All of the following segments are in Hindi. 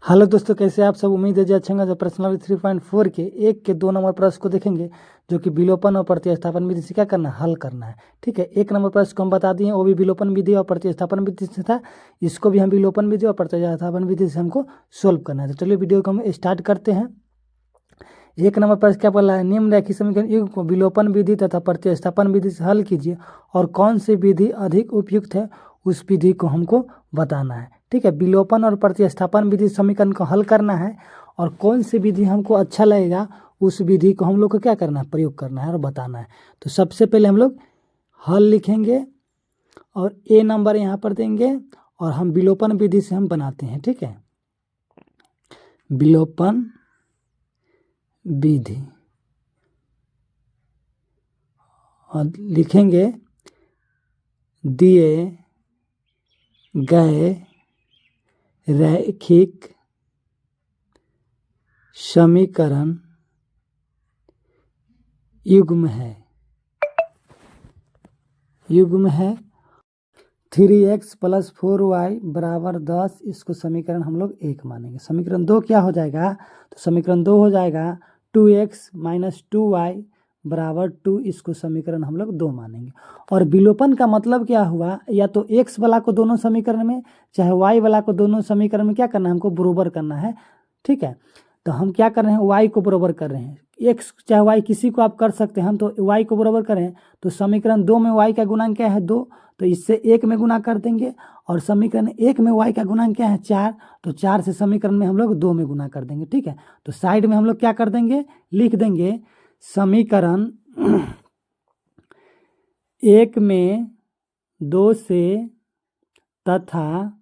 हेलो दोस्तों, कैसे आप सब। उम्मीद है जी अच्छा होगा। प्रश्न 3.4 के 1 के 2 नंबर प्रश्न को देखेंगे, जो कि विलोपन और प्रतिस्थापन विधि से क्या करना है, हल करना है। ठीक है, 1 नंबर प्रश्न को हम बता दिए, वो भी विलोपन विधि और प्रतिस्थापन विधि से था। इसको भी हम विलोपन विधि और प्रतिस्थापन विधि से हमको सोल्व करना है। तो चलिए वीडियो को हम स्टार्ट करते हैं। 1 नंबर प्रश्न क्या बोला है, निम्नलिखित समीकरण युग्म को विलोपन विधि तथा प्रतिस्थापन विधि से हल कीजिए और कौन सी विधि अधिक उपयुक्त है उस विधि को हमको बताना है। ठीक है, विलोपन और प्रतिस्थापन विधि समीकरण को हल करना है और कौन सी विधि हमको अच्छा लगेगा उस विधि को हम लोग को क्या करना है, प्रयोग करना है और बताना है। तो सबसे पहले हम लोग हल लिखेंगे और ए नंबर यहाँ पर देंगे और हम विलोपन विधि से हम बनाते हैं। ठीक है, विलोपन विधि और लिखेंगे दिए गए रैखिक समीकरण युग्म है 3x + 4y = 10। इसको समीकरण हम लोग 1 मानेंगे। समीकरण 2 क्या हो जाएगा, तो समीकरण 2 हो जाएगा 2x - 2y = 2। इसको समीकरण हम लोग 2 मानेंगे। और विलोपन का मतलब क्या हुआ, या तो x वाला को दोनों समीकरण में, चाहे y वाला को दोनों समीकरण में क्या करना है, हमको बराबर करना है। ठीक है, तो हम क्या कर रहे हैं, y को बराबर कर रहे हैं। x चाहे y किसी को आप कर सकते हैं, हम तो y को बराबर करें। तो समीकरण 2 में y का गुणांक क्या है, 2, तो इससे 1 में गुना कर देंगे। और समीकरण 1 में y का गुणांक क्या है, 4, तो 4 से समीकरण में हम लोग 2 में गुना कर देंगे। ठीक है, तो साइड में हम लोग क्या कर देंगे, लिख देंगे समीकरण 1 में 2 से तथा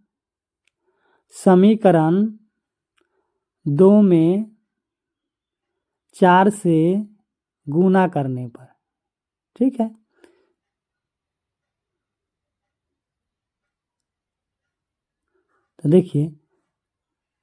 समीकरण 2 में 4 से गुना करने पर। ठीक है, तो देखिए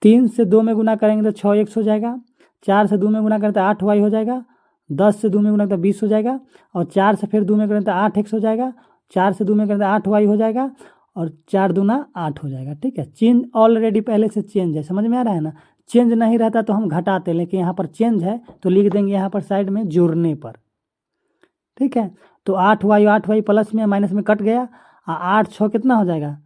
3 से 2 में गुना करेंगे तो 6x हो जाएगा, 4 से 2 में गुना करें तो 8y हो जाएगा, 10 से 2 में गुना करें तो 20 हो जाएगा, और 4 से फिर 2 में करें तो 8x हो जाएगा, 4 से 2 में करें तो 8y हो जाएगा, और 4 दूना 8 हो जाएगा। ठीक है, चेंज ऑलरेडी पहले से चेंज है, समझ में आ रहा है ना। चेंज नहीं रहता तो हम घटाते, लेकिन यहाँ पर चेंज है तो लिख देंगे यहाँ पर साइड में जोड़ने पर। ठीक है, तो 8y प्लस में माइनस में कट गया, 8 6 कितना हो जाएगा,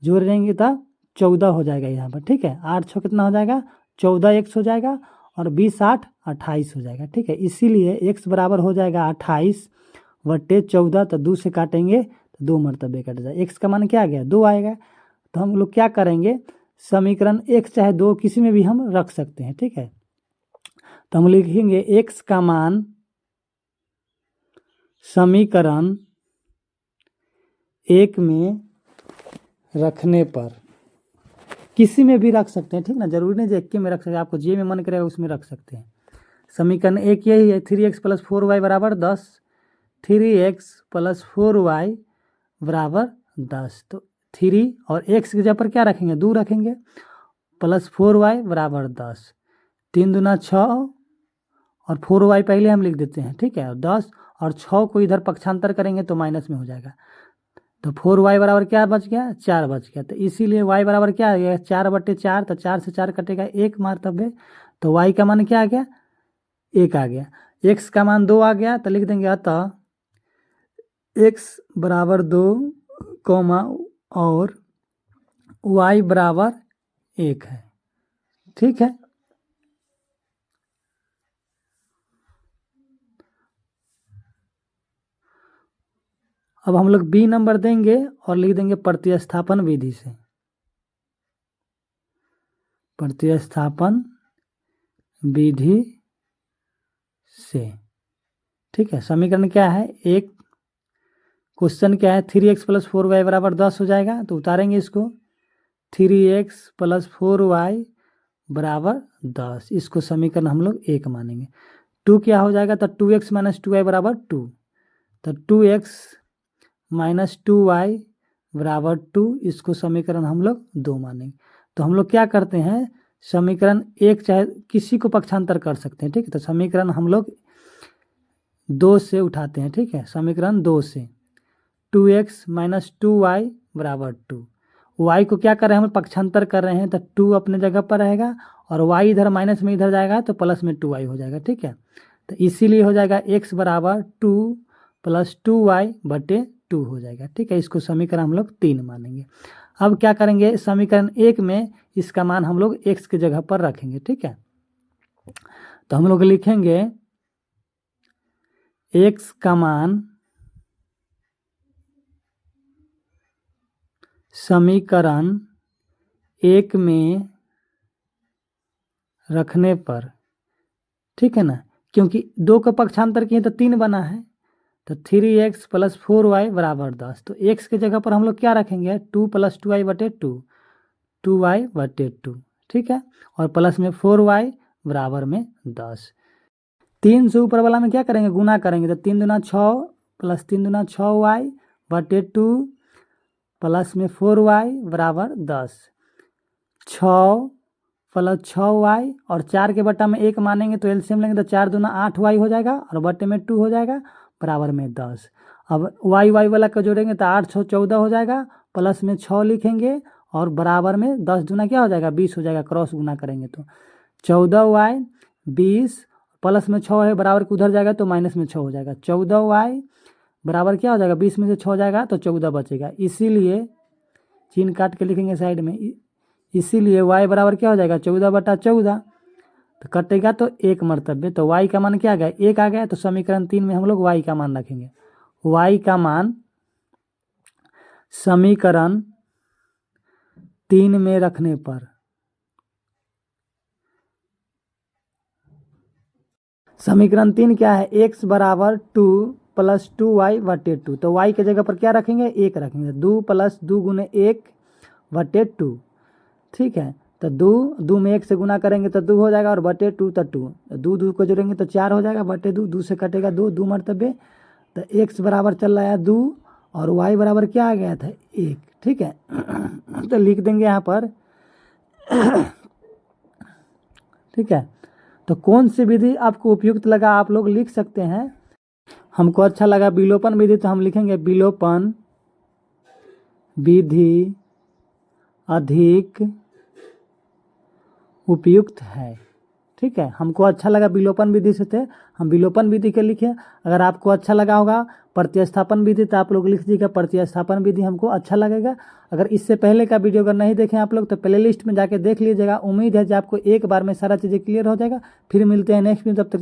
जोड़ देंगे तब 14 हो जाएगा यहाँ पर। ठीक है, 8 6 कितना हो जाएगा, 14x हो जाएगा, और 20 8 28 हो जाएगा। ठीक है, इसीलिए x बराबर हो जाएगा 28/14। तो 2 से काटेंगे तो 2 मरतबे कट जाए, x का मान क्या आ गया, 2 आएगा। तो हम लोग क्या करेंगे, समीकरण 1 चाहे 2 किसी में भी हम रख सकते हैं। ठीक है, तो हम लिखेंगे x का मान समीकरण 1 में रखने पर, किसी में भी रख सकते हैं। ठीक ना, जरूरी नहीं एक में रख सकते हैं, आपको जे में मन करेगा उसमें रख सकते हैं। समीकरण 1 यही है, 3x + 4y = 10। 3x + 4y = 10, तो 3 और x की जगह पर क्या रखेंगे, 2 रखेंगे, + 4y = 10। 3 दूना 6 और 4y पहले हम लिख देते हैं। ठीक है, 10 और 6 को इधर पक्षांतर करेंगे तो माइनस में हो जाएगा। तो 4y बराबर क्या बच गया, 4 बच गया। तो इसीलिए y बराबर क्या आ गया, 4/4। तो 4 से 4 कटेगा, 1 मरतबे। तो y का मान क्या आ गया, 1 आ गया। x का मान 2 आ गया, तो लिख देंगे अतः x = 2, और y = 1 है। ठीक है, अब हम लोग बी नंबर देंगे और लिख देंगे प्रतिस्थापन विधि से। प्रतिस्थापन विधि से। ठीक है, समीकरण क्या है, एक क्वेश्चन क्या है, 3x + 4y = 10 हो जाएगा। तो उतारेंगे इसको, 3x + 4y = 10। इसको समीकरण हम लोग 1 मानेंगे। 2 क्या हो जाएगा, तो 2x - 2y = 2। तो 2x - 2y = 2। इसको समीकरण हम लोग 2 मानेंगे। तो हम लोग क्या करते हैं, समीकरण 1 चाहे किसी को पक्षांतर कर सकते हैं। ठीक है, तो समीकरण हम लोग 2 से उठाते हैं। ठीक है, समीकरण 2 से 2x - 2y = 2, y को क्या कर रहे हैं, हम पक्षांतर कर रहे हैं, तो 2 अपने जगह पर रहेगा और y इधर माइनस में इधर जाएगा तो प्लस में 2y हो जाएगा। ठीक है, तो इसीलिए हो जाएगा x बराबर 2 + 2y/2 हो जाएगा। ठीक है, इसको समीकरण हम लोग 3 मानेंगे। अब क्या करेंगे, समीकरण 1 में इसका मान हम लोग x की जगह पर रखेंगे। ठीक है, तो हम लोग लिखेंगे x का मान समीकरण 1 में रखने पर, ठीक है ना, क्योंकि 2 का पक्षांतर किए तो 3 बना है, तो 3x + 4y = 10। तो x की जगह पर हम लोग क्या रखेंगे, 2 + 2y/2, 2y/2। ठीक है, और प्लस में 4y बराबर में 10। 3 से ऊपर वाला में क्या करेंगे, गुना करेंगे, तो 3 दूना 6 + 3 दूना 6y/2 प्लस में 4y बराबर 10। 6 + 6y और 4 के बट्टा में 1 मानेंगे तो एलसीएम लेंगे, तो 4 दूना 8y हो जाएगा और बट्टे में 2 हो जाएगा बराबर में 10। अब y वाला को जोड़ेंगे तो 8 6 14 हो जाएगा, प्लस में 6 लिखेंगे और बराबर में 10 दूना क्या हो जाएगा, 20 हो जाएगा। क्रॉस गुना करेंगे तो 14y 20 प्लस में 6 है बराबर के उधर जाएगा तो माइनस में 6 हो जाएगा। 14y बराबर क्या हो जाएगा, 20 में से 6 जाएगा तो 14 बचेगा, इसीलिए चिन्ह काट के लिखेंगे साइड में। इसीलिए y बराबर क्या हो जाएगा, 14/14, तो कटेगा तो 1 मर्तब्य, तो y का मान क्या आ गया, 1 आ गया। तो समीकरण 3 में हम लोग y का मान रखेंगे। y का मान समीकरण 3 में रखने पर समीकरण 3 क्या है, x बराबर 2 + 2y/2, तो y के जगह पर क्या रखेंगे, 1 रखेंगे। 2 + 2 × 1/2। ठीक है, तो 2 में 1 से गुना करेंगे तो 2 हो जाएगा और बटे 2 तो 2 2 को जोड़ेंगे तो 4 हो जाएगा, बटे 2 2 से कटेगा 2 मर्तबे, तो x बराबर चल रहा है 2 और y बराबर क्या आ गया था, 1। ठीक है, तो लिख देंगे यहाँ पर। ठीक है, तो कौन सी विधि आपको उपयुक्त लगा आप लोग लिख सकते हैं। हमको अच्छा लगा विलोपन विधि, तो हम लिखेंगे विलोपन विधि अधिक उपयुक्त है। ठीक है, हमको अच्छा लगा विलोपन विधि से थे, हम विलोपन विधि के लिखे। अगर आपको अच्छा लगा होगा प्रतिस्थापन विधि तो आप लोग लिख दीजिएगा प्रतिस्थापन विधि, हमको अच्छा लगेगा। अगर इससे पहले का वीडियो अगर नहीं देखें आप लोग तो प्लेलिस्ट में जाके देख लीजिएगा। उम्मीद है कि आपको एक बार में सारा चीज़ें क्लियर हो जाएगा। फिर मिलते हैं नेक्स्ट में, तब तक